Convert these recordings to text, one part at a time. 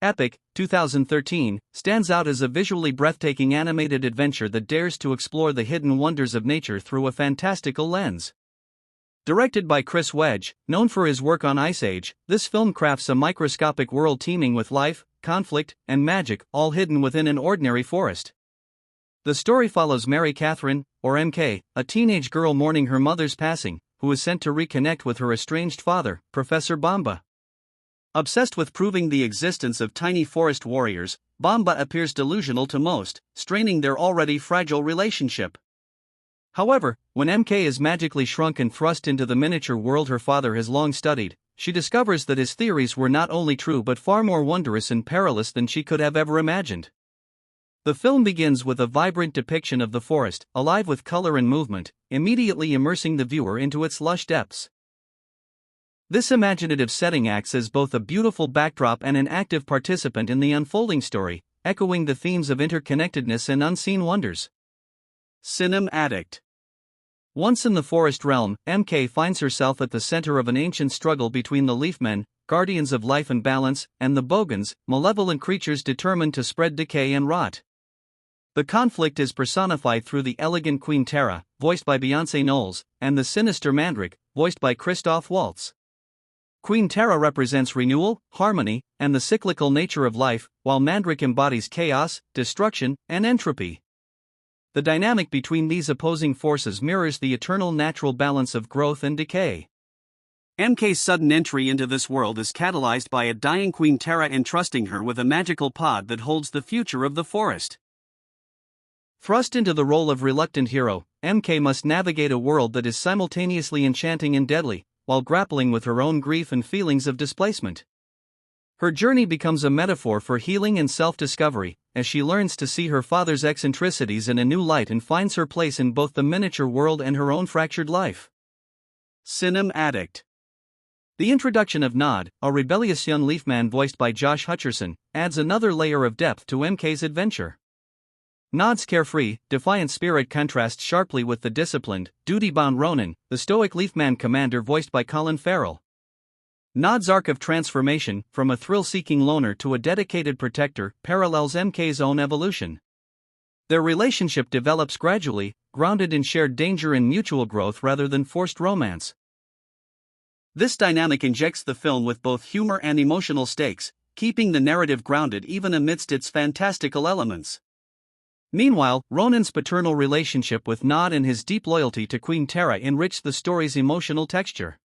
Epic, 2013, stands out as a visually breathtaking animated adventure that dares to explore the hidden wonders of nature through a fantastical lens. Directed by Chris Wedge, known for his work on Ice Age, this film crafts a microscopic world teeming with life, conflict, and magic, all hidden within an ordinary forest. The story follows Mary Catherine, or MK, a teenage girl mourning her mother's passing, who is sent to reconnect with her estranged father, Professor Bamba. Obsessed with proving the existence of tiny forest warriors, Bamba appears delusional to most, straining their already fragile relationship. However, when MK is magically shrunk and thrust into the miniature world her father has long studied, she discovers that his theories were not only true but far more wondrous and perilous than she could have ever imagined. The film begins with a vibrant depiction of the forest, alive with color and movement, immediately immersing the viewer into its lush depths. This imaginative setting acts as both a beautiful backdrop and an active participant in the unfolding story, echoing the themes of interconnectedness and unseen wonders. Cinem Addict. Once in the forest realm, MK finds herself at the center of an ancient struggle between the Leafmen, guardians of life and balance, and the Bogans, malevolent creatures determined to spread decay and rot. The conflict is personified through the elegant Queen Tara, voiced by Beyoncé Knowles, and the sinister Mandrake, voiced by Christoph Waltz. Queen Tara represents renewal, harmony, and the cyclical nature of life, while Mandrake embodies chaos, destruction, and entropy. The dynamic between these opposing forces mirrors the eternal natural balance of growth and decay. MK's sudden entry into this world is catalyzed by a dying Queen Tara entrusting her with a magical pod that holds the future of the forest. Thrust into the role of reluctant hero, MK must navigate a world that is simultaneously enchanting and deadly, while grappling with her own grief and feelings of displacement. Her journey becomes a metaphor for healing and self-discovery, as she learns to see her father's eccentricities in a new light and finds her place in both the miniature world and her own fractured life. Cinem Addict. The introduction of Nod, a rebellious young leafman voiced by Josh Hutcherson, adds another layer of depth to MK's adventure. Nod's carefree, defiant spirit contrasts sharply with the disciplined, duty-bound Ronan, the stoic Leafman commander voiced by Colin Farrell. Nod's arc of transformation, from a thrill-seeking loner to a dedicated protector, parallels MK's own evolution. Their relationship develops gradually, grounded in shared danger and mutual growth rather than forced romance. This dynamic injects the film with both humor and emotional stakes, keeping the narrative grounded even amidst its fantastical elements. Meanwhile, Ronan's paternal relationship with Nod and his deep loyalty to Queen Tara enrich the story's emotional texture.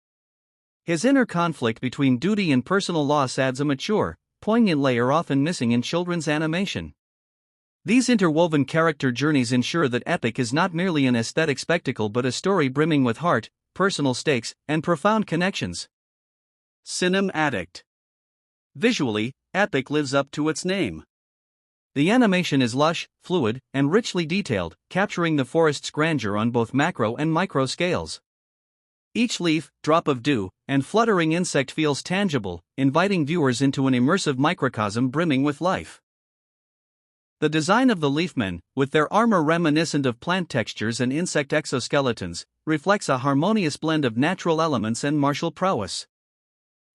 His inner conflict between duty and personal loss adds a mature, poignant layer often missing in children's animation. These interwoven character journeys ensure that Epic is not merely an aesthetic spectacle but a story brimming with heart, personal stakes, and profound connections. Cinem Addict. Visually, Epic lives up to its name. The animation is lush, fluid, and richly detailed, capturing the forest's grandeur on both macro and micro scales. Each leaf, drop of dew, and fluttering insect feels tangible, inviting viewers into an immersive microcosm brimming with life. The design of the leafmen, with their armor reminiscent of plant textures and insect exoskeletons, reflects a harmonious blend of natural elements and martial prowess.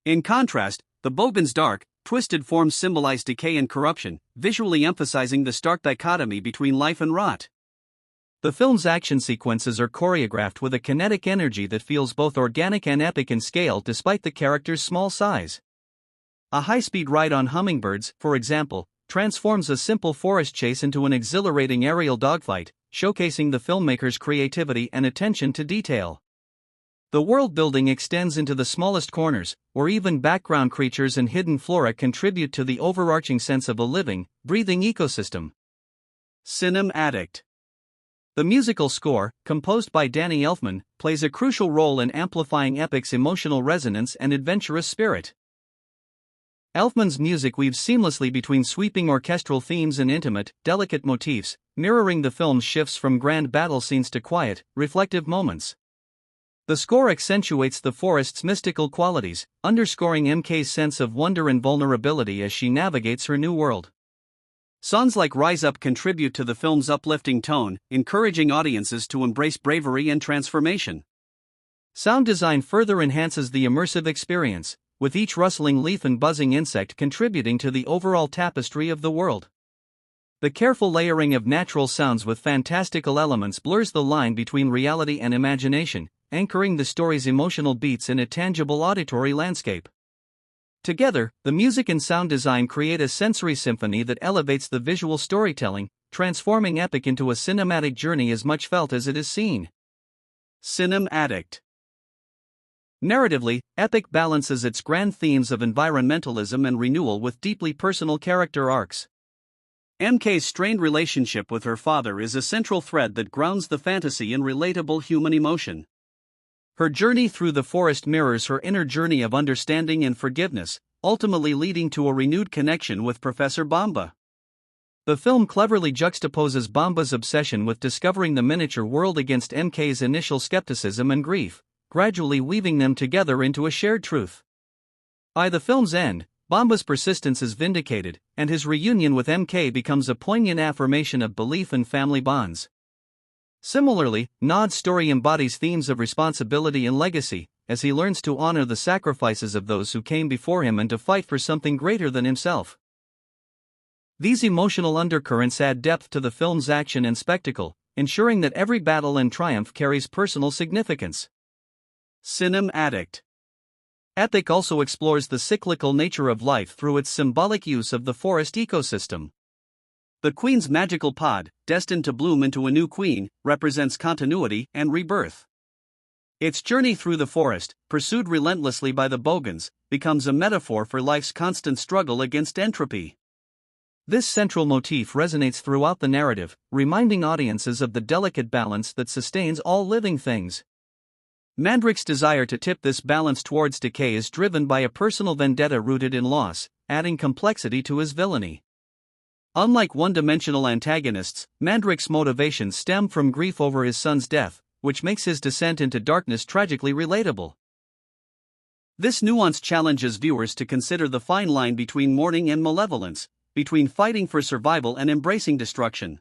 In contrast, the Bogan's dark, twisted forms symbolize decay and corruption, visually emphasizing the stark dichotomy between life and rot. The film's action sequences are choreographed with a kinetic energy that feels both organic and epic in scale despite the character's small size. A high-speed ride on hummingbirds, for example, transforms a simple forest chase into an exhilarating aerial dogfight, showcasing the filmmaker's creativity and attention to detail. The world-building extends into the smallest corners, where even background creatures and hidden flora contribute to the overarching sense of a living, breathing ecosystem. Cinem Addict. The musical score, composed by Danny Elfman, plays a crucial role in amplifying Epic's emotional resonance and adventurous spirit. Elfman's music weaves seamlessly between sweeping orchestral themes and intimate, delicate motifs, mirroring the film's shifts from grand battle scenes to quiet, reflective moments. The score accentuates the forest's mystical qualities, underscoring MK's sense of wonder and vulnerability as she navigates her new world. Songs like Rise Up contribute to the film's uplifting tone, encouraging audiences to embrace bravery and transformation. Sound design further enhances the immersive experience, with each rustling leaf and buzzing insect contributing to the overall tapestry of the world. The careful layering of natural sounds with fantastical elements blurs the line between reality and imagination, anchoring the story's emotional beats in a tangible auditory landscape. Together, the music and sound design create a sensory symphony that elevates the visual storytelling, transforming Epic into a cinematic journey as much felt as it is seen. Cinem Addict. Narratively, Epic balances its grand themes of environmentalism and renewal with deeply personal character arcs. MK's strained relationship with her father is a central thread that grounds the fantasy in relatable human emotion. Her journey through the forest mirrors her inner journey of understanding and forgiveness, ultimately leading to a renewed connection with Professor Bamba. The film cleverly juxtaposes Bamba's obsession with discovering the miniature world against MK's initial skepticism and grief, gradually weaving them together into a shared truth. By the film's end, Bamba's persistence is vindicated, and his reunion with MK becomes a poignant affirmation of belief and family bonds. Similarly, Nod's story embodies themes of responsibility and legacy, as he learns to honor the sacrifices of those who came before him and to fight for something greater than himself. These emotional undercurrents add depth to the film's action and spectacle, ensuring that every battle and triumph carries personal significance. Cinem Addict. Epic also explores the cyclical nature of life through its symbolic use of the forest ecosystem. The queen's magical pod, destined to bloom into a new queen, represents continuity and rebirth. Its journey through the forest, pursued relentlessly by the bogans, becomes a metaphor for life's constant struggle against entropy. This central motif resonates throughout the narrative, reminding audiences of the delicate balance that sustains all living things. Mandrake's desire to tip this balance towards decay is driven by a personal vendetta rooted in loss, adding complexity to his villainy. Unlike one-dimensional antagonists, Mandrake's motivations stem from grief over his son's death, which makes his descent into darkness tragically relatable. This nuance challenges viewers to consider the fine line between mourning and malevolence, between fighting for survival and embracing destruction.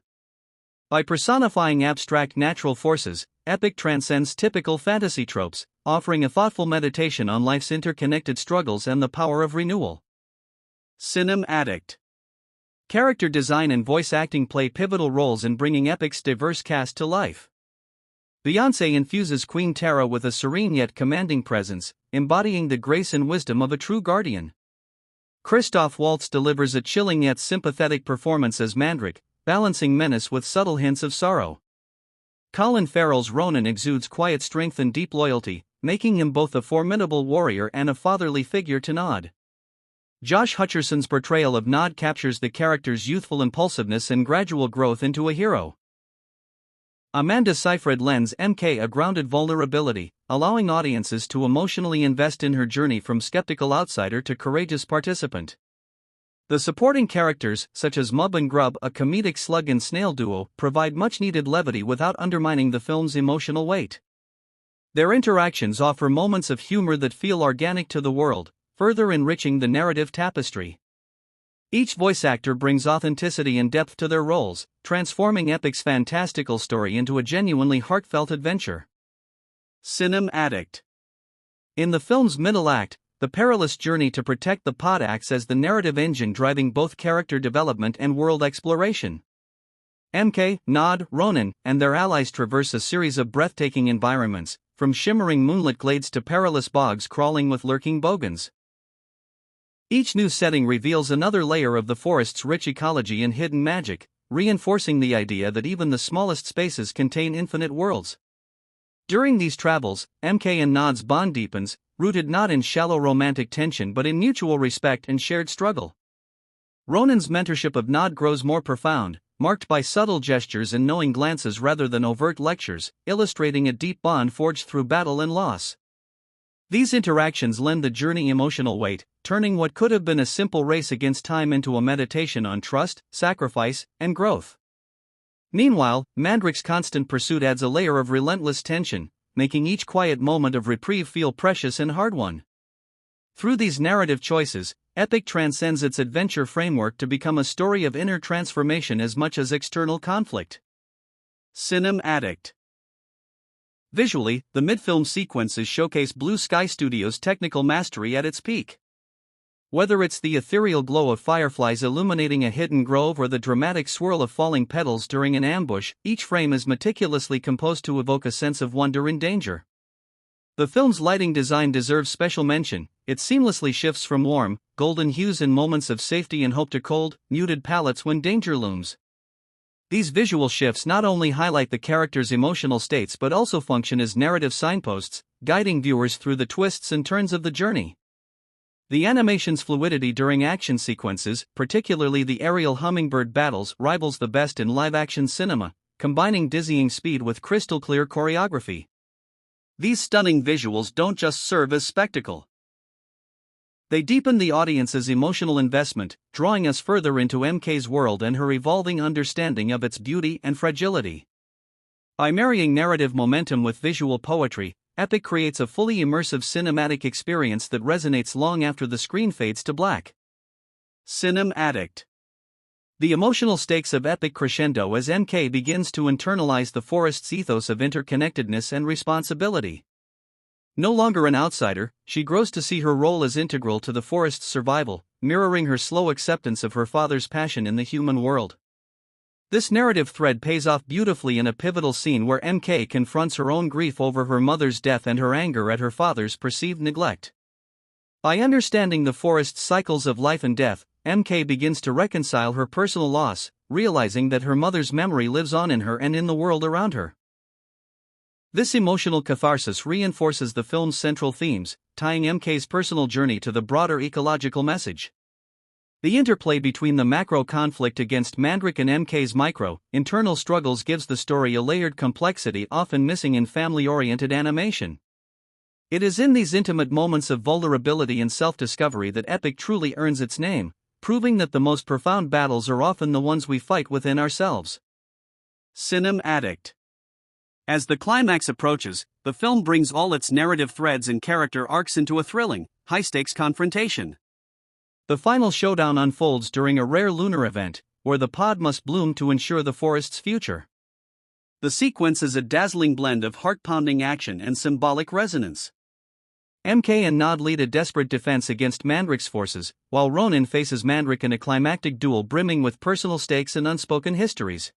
By personifying abstract natural forces, Epic transcends typical fantasy tropes, offering a thoughtful meditation on life's interconnected struggles and the power of renewal. Cinem Addict. Character design and voice acting play pivotal roles in bringing Epic's diverse cast to life. Beyoncé infuses Queen Tara with a serene yet commanding presence, embodying the grace and wisdom of a true guardian. Christoph Waltz delivers a chilling yet sympathetic performance as Mandrake, balancing menace with subtle hints of sorrow. Colin Farrell's Ronan exudes quiet strength and deep loyalty, making him both a formidable warrior and a fatherly figure to Nod. Josh Hutcherson's portrayal of Nod captures the character's youthful impulsiveness and gradual growth into a hero. Amanda Seyfried lends MK a grounded vulnerability, allowing audiences to emotionally invest in her journey from skeptical outsider to courageous participant. The supporting characters, such as Mub and Grub, a comedic slug and snail duo, provide much-needed levity without undermining the film's emotional weight. Their interactions offer moments of humor that feel organic to the world, further enriching the narrative tapestry. Each voice actor brings authenticity and depth to their roles, transforming Epic's fantastical story into a genuinely heartfelt adventure. Cinem Addict. In the film's middle act, the perilous journey to protect the pod acts as the narrative engine driving both character development and world exploration. MK, Nod, Ronan, and their allies traverse a series of breathtaking environments, from shimmering moonlit glades to perilous bogs crawling with lurking bogans. Each new setting reveals another layer of the forest's rich ecology and hidden magic, reinforcing the idea that even the smallest spaces contain infinite worlds. During these travels, MK and Nod's bond deepens, rooted not in shallow romantic tension but in mutual respect and shared struggle. Ronan's mentorship of Nod grows more profound, marked by subtle gestures and knowing glances rather than overt lectures, illustrating a deep bond forged through battle and loss. These interactions lend the journey emotional weight, turning what could have been a simple race against time into a meditation on trust, sacrifice, and growth. Meanwhile, Mandrake's constant pursuit adds a layer of relentless tension, making each quiet moment of reprieve feel precious and hard-won. Through these narrative choices, Epic transcends its adventure framework to become a story of inner transformation as much as external conflict. Cinem Addict. Visually, the mid-film sequences showcase Blue Sky Studios' technical mastery at its peak. Whether it's the ethereal glow of fireflies illuminating a hidden grove or the dramatic swirl of falling petals during an ambush, each frame is meticulously composed to evoke a sense of wonder and danger. The film's lighting design deserves special mention. It seamlessly shifts from warm, golden hues in moments of safety and hope to cold, muted palettes when danger looms. These visual shifts not only highlight the characters' emotional states but also function as narrative signposts, guiding viewers through the twists and turns of the journey. The animation's fluidity during action sequences, particularly the aerial hummingbird battles, rivals the best in live-action cinema, combining dizzying speed with crystal-clear choreography. These stunning visuals don't just serve as spectacle. They deepen the audience's emotional investment, drawing us further into MK's world and her evolving understanding of its beauty and fragility. By marrying narrative momentum with visual poetry, Epic creates a fully immersive cinematic experience that resonates long after the screen fades to black. Cinem Addict. The emotional stakes of Epic crescendo as MK begins to internalize the forest's ethos of interconnectedness and responsibility. No longer an outsider, she grows to see her role as integral to the forest's survival, mirroring her slow acceptance of her father's passion in the human world. This narrative thread pays off beautifully in a pivotal scene where MK confronts her own grief over her mother's death and her anger at her father's perceived neglect. By understanding the forest's cycles of life and death, MK begins to reconcile her personal loss, realizing that her mother's memory lives on in her and in the world around her. This emotional catharsis reinforces the film's central themes, tying MK's personal journey to the broader ecological message. The interplay between the macro conflict against Mandrake and MK's micro, internal struggles gives the story a layered complexity often missing in family-oriented animation. It is in these intimate moments of vulnerability and self-discovery that Epic truly earns its name, proving that the most profound battles are often the ones we fight within ourselves. Cinem Addict. As the climax approaches, the film brings all its narrative threads and character arcs into a thrilling, high-stakes confrontation. The final showdown unfolds during a rare lunar event, where the pod must bloom to ensure the forest's future. The sequence is a dazzling blend of heart-pounding action and symbolic resonance. MK and Nod lead a desperate defense against Mandrake's forces, while Ronan faces Mandrake in a climactic duel brimming with personal stakes and unspoken histories.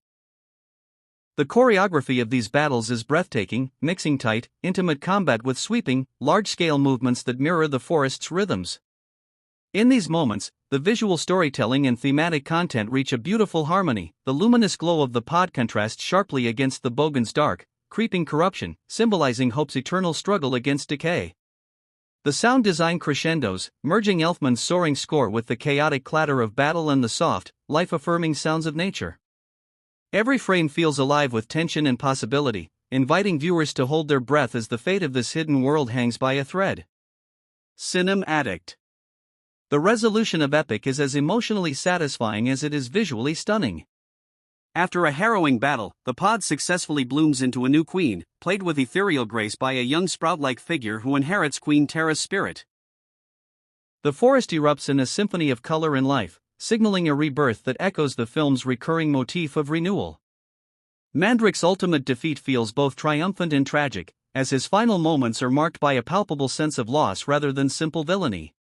The choreography of these battles is breathtaking, mixing tight, intimate combat with sweeping, large-scale movements that mirror the forest's rhythms. In these moments, the visual storytelling and thematic content reach a beautiful harmony. The luminous glow of the pod contrasts sharply against the Bogan's dark, creeping corruption, symbolizing hope's eternal struggle against decay. The sound design crescendos, merging Elfman's soaring score with the chaotic clatter of battle and the soft, life-affirming sounds of nature. Every frame feels alive with tension and possibility, inviting viewers to hold their breath as the fate of this hidden world hangs by a thread. Cinem Addict. The resolution of Epic is as emotionally satisfying as it is visually stunning. After a harrowing battle, the pod successfully blooms into a new queen, played with ethereal grace by a young sprout-like figure who inherits Queen Terra's spirit. The forest erupts in a symphony of color and life, signaling a rebirth that echoes the film's recurring motif of renewal. Mandrake's ultimate defeat feels both triumphant and tragic, as his final moments are marked by a palpable sense of loss rather than simple villainy.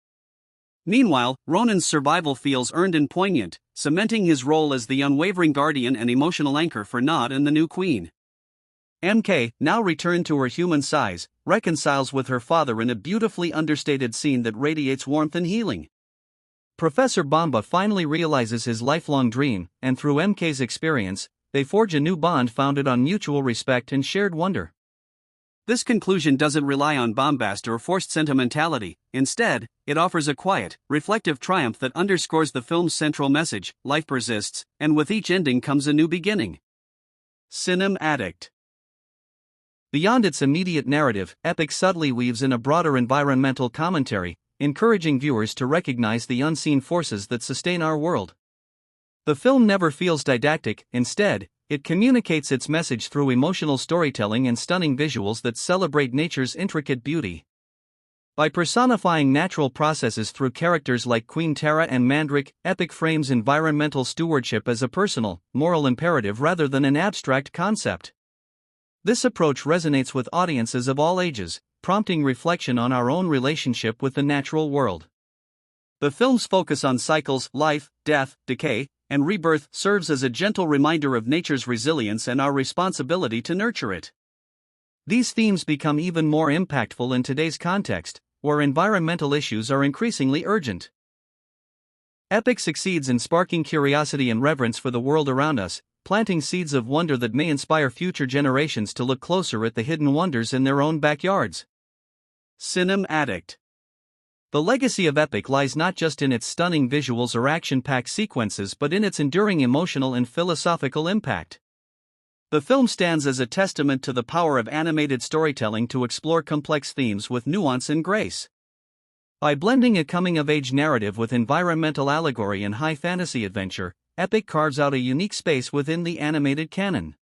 Meanwhile, Ronan's survival feels earned and poignant, cementing his role as the unwavering guardian and emotional anchor for Nod and the new queen. MK, now returned to her human size, reconciles with her father in a beautifully understated scene that radiates warmth and healing. Professor Bamba finally realizes his lifelong dream, and through MK's experience, they forge a new bond founded on mutual respect and shared wonder. This conclusion doesn't rely on bombast or forced sentimentality. Instead, it offers a quiet, reflective triumph that underscores the film's central message: life persists, and with each ending comes a new beginning. Cinem Addict. Beyond its immediate narrative, Epic subtly weaves in a broader environmental commentary, encouraging viewers to recognize the unseen forces that sustain our world. The film never feels didactic. Instead, it communicates its message through emotional storytelling and stunning visuals that celebrate nature's intricate beauty. By personifying natural processes through characters like Queen Terra and Mandrake, Epic frames environmental stewardship as a personal, moral imperative rather than an abstract concept. This approach resonates with audiences of all ages, prompting reflection on our own relationship with the natural world. The film's focus on cycles, life, death, decay, and rebirth serves as a gentle reminder of nature's resilience and our responsibility to nurture it. These themes become even more impactful in today's context, where environmental issues are increasingly urgent. Epic succeeds in sparking curiosity and reverence for the world around us, planting seeds of wonder that may inspire future generations to look closer at the hidden wonders in their own backyards. Cinem Addict. The legacy of Epic lies not just in its stunning visuals or action-packed sequences but in its enduring emotional and philosophical impact. The film stands as a testament to the power of animated storytelling to explore complex themes with nuance and grace. By blending a coming-of-age narrative with environmental allegory and high fantasy adventure, Epic carves out a unique space within the animated canon.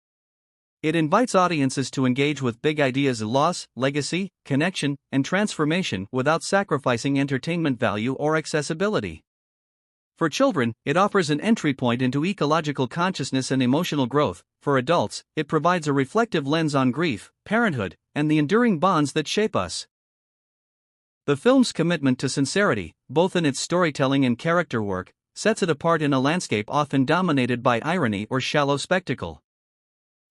It invites audiences to engage with big ideas of loss, legacy, connection, and transformation without sacrificing entertainment value or accessibility. For children, it offers an entry point into ecological consciousness and emotional growth. For adults, it provides a reflective lens on grief, parenthood, and the enduring bonds that shape us. The film's commitment to sincerity, both in its storytelling and character work, sets it apart in a landscape often dominated by irony or shallow spectacle.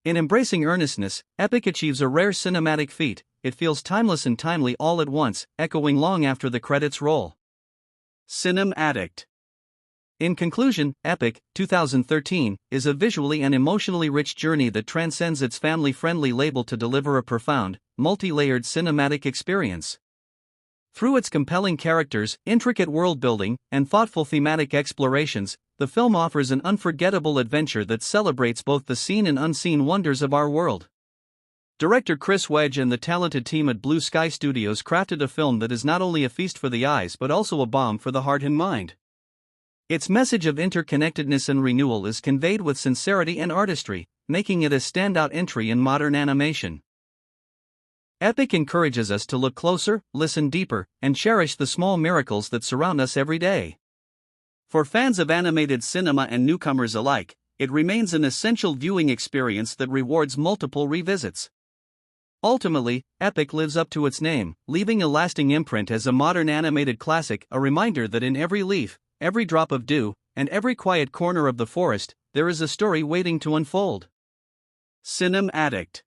In embracing earnestness, Epic achieves a rare cinematic feat. It feels timeless and timely all at once, echoing long after the credits roll. Cinem Addict. In conclusion, Epic, 2013, is a visually and emotionally rich journey that transcends its family-friendly label to deliver a profound, multi-layered cinematic experience. Through its compelling characters, intricate world-building, and thoughtful thematic explorations, the film offers an unforgettable adventure that celebrates both the seen and unseen wonders of our world. Director Chris Wedge and the talented team at Blue Sky Studios crafted a film that is not only a feast for the eyes but also a balm for the heart and mind. Its message of interconnectedness and renewal is conveyed with sincerity and artistry, making it a standout entry in modern animation. Epic encourages us to look closer, listen deeper, and cherish the small miracles that surround us every day. For fans of animated cinema and newcomers alike, it remains an essential viewing experience that rewards multiple revisits. Ultimately, Epic lives up to its name, leaving a lasting imprint as a modern animated classic, a reminder that in every leaf, every drop of dew, and every quiet corner of the forest, there is a story waiting to unfold. Cinem Addict.